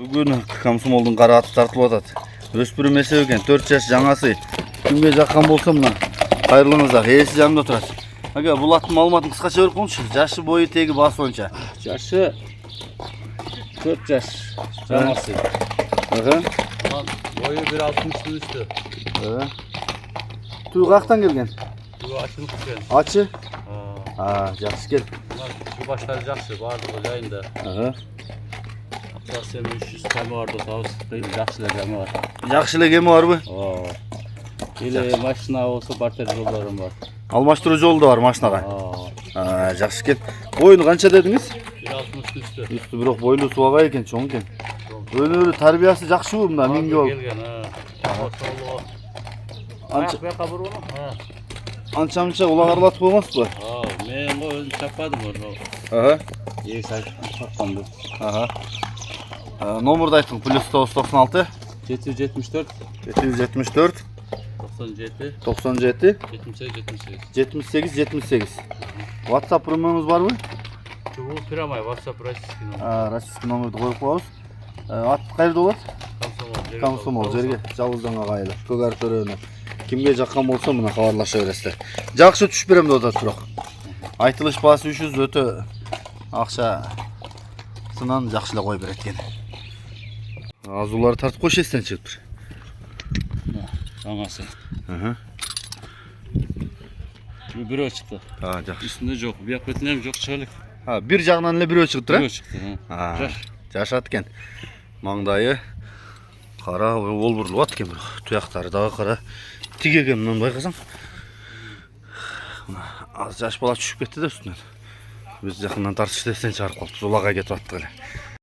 Бүгін Комсомолдың қара аты тартылып атады. Өспірім есеп екен, 4 жаш жаңасы. Кімге жаққан болса мына қайырлыңыздар, есі жанымда тұрады. Аға, бұл аттың малыматын қысқаша беріп қойыңызшы. Жашы бойы тегі басы онша. Жашы 4 жаш жаңасы. Бойы 1.60 үсті. Туы қақтан келген? Туы ашылып келген. Ачы? Жақсы кел. Şu başları жақсы, бардығы жайында. Аптасы 300 кәмі барды, тауыз жақшылы кәмі бар. Жақшылы кемі бар бі? Или машина olsa бартер жолдарым бар. Алмаштыру жолы да бар машинаға. Жақсы кел. Бойыны қанша дедіңіз? 1.60 үсті. Үсті бірақ бойлы суаға екен, чоң екен. Өнері тарбиясы жақшы бұл мұнда, менге ол. Анша-мұнша олағарлатып қоймас бұл? Мен ғой өзім шаппадым ғой. Егіз шаппамды. Номырды айттың, плюс 996 774 774 97 97 78 78. WhatsApp номеріңіз бар ма? Бұл пирамай, WhatsApp российский номер. Российский номерді қойып қойыңыз. Ат қайырды болады? Комсомол жерге, жалғыздан ағайлы, көгар төрені. Кімге жаққан болса мұна хабарлаша бересіздер. Жақсы түш беремді ода тұрақ. Айтылыш басы 300 өте ақша сынан жақшыла қой береткен. Азулары тартып қойшы естен шығып бір. Жаңасы. Бір өшіқты. Үстінде жоқ, бияқ бетінем жоқ шығылық. Бір жағынан әлі бір өшіғып тұр? Бір өшіқты. Жаш аткен. Маңдайы қара ол бұрылу аткен бір. Тұяқтары дағы қара. Тиге мұнан байқасаң. Az жаш бала түшіп кетті де үстінен. Біз жақыннан тартышты естен шығарып қалды. Золаға кетіп аттық әлі.